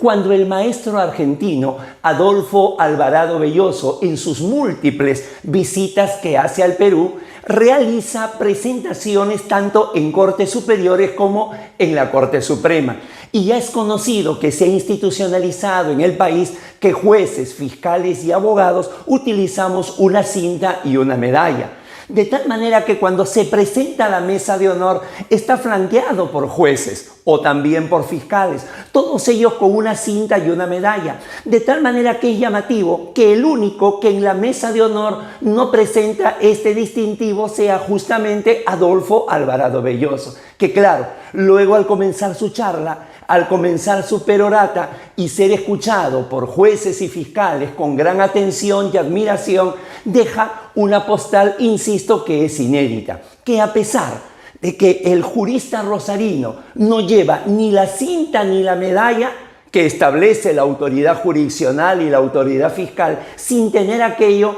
cuando el maestro argentino Adolfo Alvarado Belloso, en sus múltiples visitas que hace al Perú, realiza presentaciones tanto en Cortes Superiores como en la Corte Suprema. Y ya es conocido que se ha institucionalizado en el país que jueces, fiscales y abogados utilizamos una cinta y una medalla. De tal manera que cuando se presenta a la mesa de honor está flanqueado por jueces o también por fiscales, todos ellos con una cinta y una medalla. De tal manera que es llamativo que el único que en la mesa de honor no presenta este distintivo sea justamente Adolfo Alvarado Belloso, que claro, luego al comenzar su charla, al comenzar su perorata y ser escuchado por jueces y fiscales con gran atención y admiración, deja una postal, insisto, que es inédita, que a pesar de que el jurista rosarino no lleva ni la cinta ni la medalla que establece la autoridad jurisdiccional y la autoridad fiscal, sin tener aquello,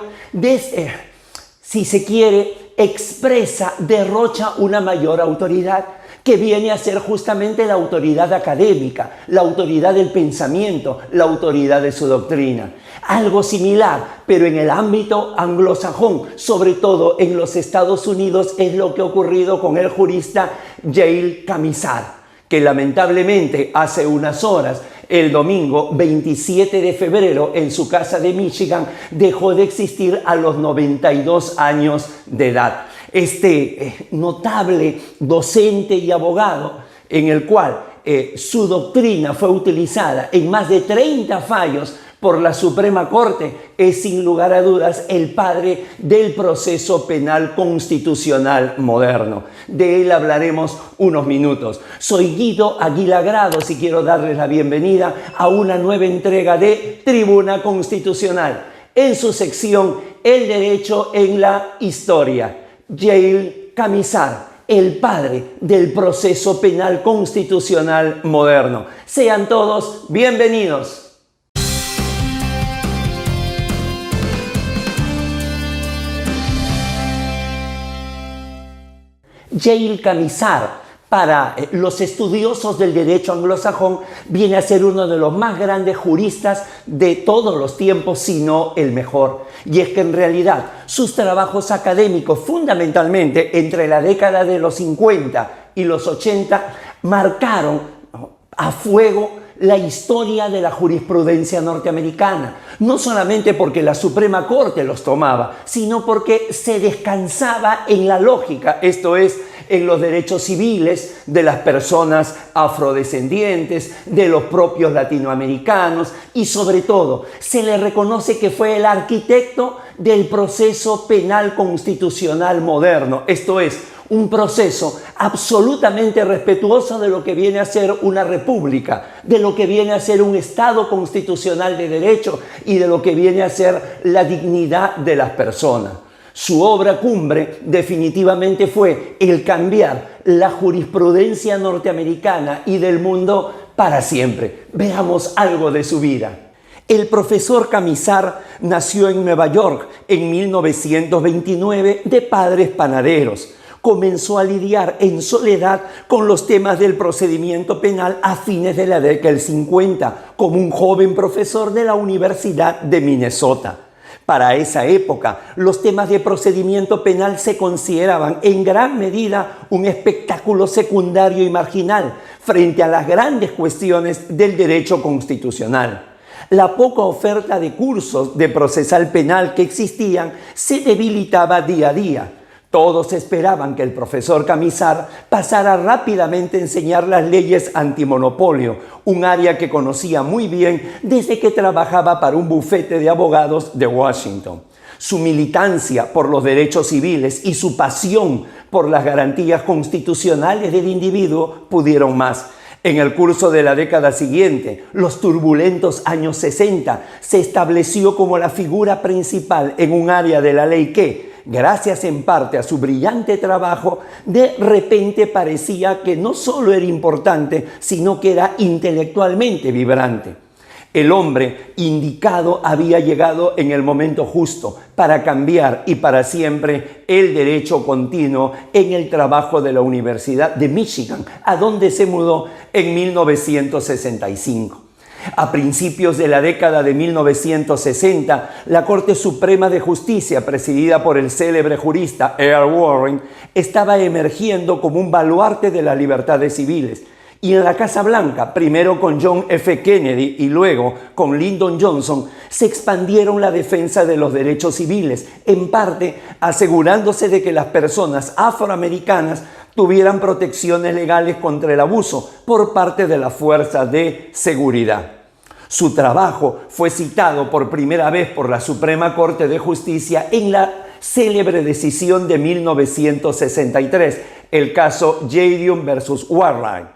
si se quiere, expresa, derrocha una mayor autoridad, que viene a ser justamente la autoridad académica, la autoridad del pensamiento, la autoridad de su doctrina. Algo similar, pero en el ámbito anglosajón, sobre todo en los Estados Unidos, es lo que ha ocurrido con el jurista Yale Camisar, que lamentablemente hace unas horas, el domingo 27 de febrero, en su casa de Michigan, dejó de existir a los 92 años de edad. Este notable docente y abogado, en el cual su doctrina fue utilizada en más de 30 fallos por la Suprema Corte, es sin lugar a dudas el padre del proceso penal constitucional moderno. De él hablaremos unos minutos. Soy Guido Aguila Grados y quiero darles la bienvenida a una nueva entrega de Tribuna Constitucional, en su sección El Derecho en la Historia. Yale Camisar, el padre del proceso penal constitucional moderno. Sean todos bienvenidos. Yale Camisar, para los estudiosos del derecho anglosajón, viene a ser uno de los más grandes juristas de todos los tiempos, si no el mejor. Y es que en realidad sus trabajos académicos, fundamentalmente entre la década de los 50 y los 80, marcaron a fuego la historia de la jurisprudencia norteamericana, no solamente porque la Suprema Corte los tomaba, sino porque se descansaba en la lógica, esto es, en los derechos civiles de las personas afrodescendientes, de los propios latinoamericanos, y sobre todo se le reconoce que fue el arquitecto del proceso penal constitucional moderno, esto es, un proceso absolutamente respetuoso de lo que viene a ser una república, de lo que viene a ser un Estado constitucional de derecho y de lo que viene a ser la dignidad de las personas. Su obra cumbre definitivamente fue el cambiar la jurisprudencia norteamericana y del mundo para siempre. Veamos algo de su vida. El profesor Camisar nació en Nueva York en 1929 de padres panaderos. Comenzó a lidiar en soledad con los temas del procedimiento penal a fines de la década del 50, como un joven profesor de la Universidad de Minnesota. Para esa época, los temas de procedimiento penal se consideraban en gran medida un espectáculo secundario y marginal frente a las grandes cuestiones del derecho constitucional. La poca oferta de cursos de procesal penal que existían se debilitaba día a día. Todos esperaban que el profesor Camisar pasara rápidamente a enseñar las leyes antimonopolio, un área que conocía muy bien desde que trabajaba para un bufete de abogados de Washington. Su militancia por los derechos civiles y su pasión por las garantías constitucionales del individuo pudieron más. En el curso de la década siguiente, los turbulentos años 60, se estableció como la figura principal en un área de la ley que, gracias en parte a su brillante trabajo, de repente parecía que no solo era importante, sino que era intelectualmente vibrante. El hombre indicado había llegado en el momento justo para cambiar y para siempre el derecho continuo en el trabajo de la Universidad de Michigan, a donde se mudó en 1965. A principios de la década de 1960, la Corte Suprema de Justicia, presidida por el célebre jurista Earl Warren, estaba emergiendo como un baluarte de las libertades civiles. Y en la Casa Blanca, primero con John F. Kennedy y luego con Lyndon Johnson, se expandieron la defensa de los derechos civiles, en parte asegurándose de que las personas afroamericanas tuvieran protecciones legales contra el abuso por parte de las fuerzas de seguridad. Su trabajo fue citado por primera vez por la Suprema Corte de Justicia en la célebre decisión de 1963, el caso Jadion versus Wainwright,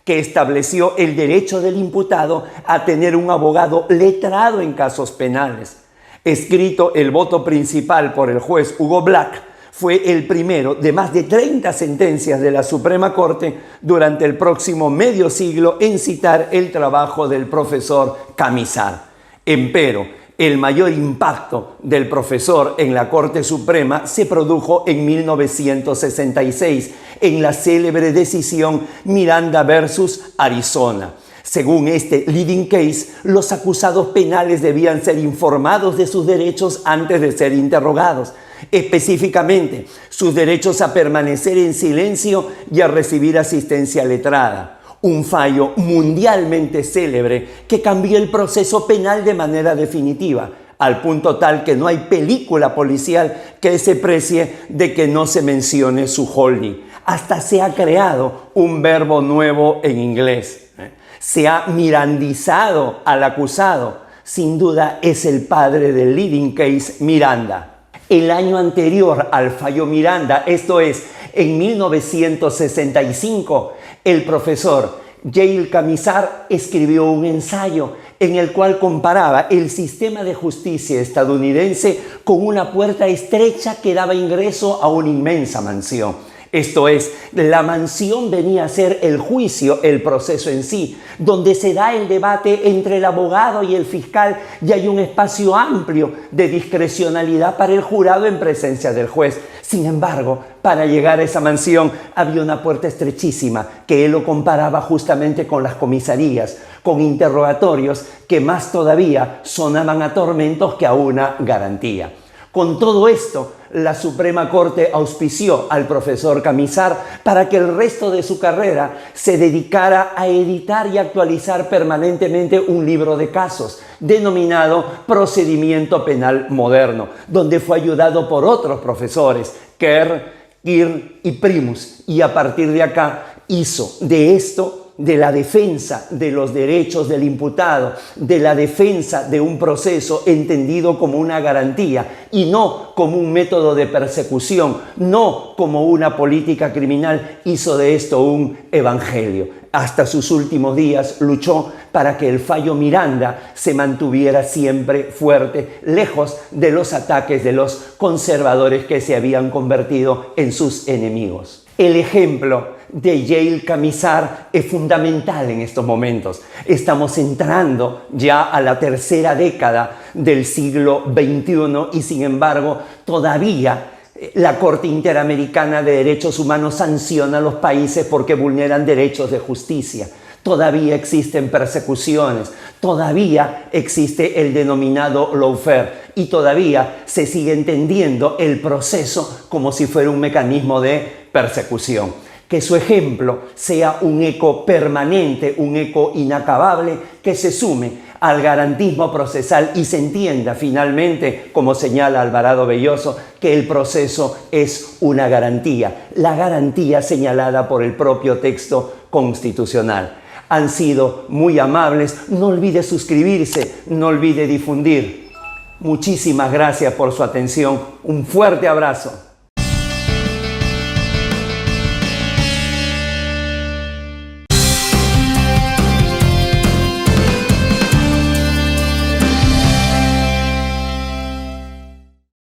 que estableció el derecho del imputado a tener un abogado letrado en casos penales. Escrito el voto principal por el juez Hugo Black, fue el primero de más de 30 sentencias de la Suprema Corte durante el próximo medio siglo en citar el trabajo del profesor Camisar. Empero, el mayor impacto del profesor en la Corte Suprema se produjo en 1966, en la célebre decisión Miranda versus Arizona. Según este leading case, los acusados penales debían ser informados de sus derechos antes de ser interrogados. Específicamente, sus derechos a permanecer en silencio y a recibir asistencia letrada. Un fallo mundialmente célebre que cambió el proceso penal de manera definitiva, al punto tal que no hay película policial que se precie de que no se mencione su holding. Hasta se ha creado un verbo nuevo en inglés. Se ha mirandizado al acusado. Sin duda es el padre del leading case, Miranda. El año anterior al fallo Miranda, esto es, en 1965, el profesor Yale Camisar escribió un ensayo en el cual comparaba el sistema de justicia estadounidense con una puerta estrecha que daba ingreso a una inmensa mansión. Esto es, la mansión venía a ser el juicio, el proceso en sí, donde se da el debate entre el abogado y el fiscal y hay un espacio amplio de discrecionalidad para el jurado en presencia del juez. Sin embargo, para llegar a esa mansión había una puerta estrechísima que él lo comparaba justamente con las comisarías, con interrogatorios que más todavía sonaban a tormentos que a una garantía. Con todo esto, la Suprema Corte auspició al profesor Camisar para que el resto de su carrera se dedicara a editar y actualizar permanentemente un libro de casos denominado Procedimiento Penal Moderno, donde fue ayudado por otros profesores, Kerr, Kirn y Primus, y a partir de acá hizo de esto, de la defensa de los derechos del imputado, de la defensa de un proceso entendido como una garantía y no como un método de persecución, no como una política criminal, hizo de esto un evangelio. Hasta sus últimos días luchó para que el fallo Miranda se mantuviera siempre fuerte, lejos de los ataques de los conservadores que se habían convertido en sus enemigos. El ejemplo de Yale Camisar es fundamental en estos momentos. Estamos entrando ya a la tercera década del siglo XXI y sin embargo todavía la Corte Interamericana de Derechos Humanos sanciona a los países porque vulneran derechos de justicia. Todavía existen persecuciones, todavía existe el denominado lawfare y todavía se sigue entendiendo el proceso como si fuera un mecanismo de persecución. Que su ejemplo sea un eco permanente, un eco inacabable que se sume al garantismo procesal y se entienda finalmente, como señala Alvarado Belloso, que el proceso es una garantía, la garantía señalada por el propio texto constitucional. Han sido muy amables, no olvide suscribirse, no olvide difundir. Muchísimas gracias por su atención, un fuerte abrazo.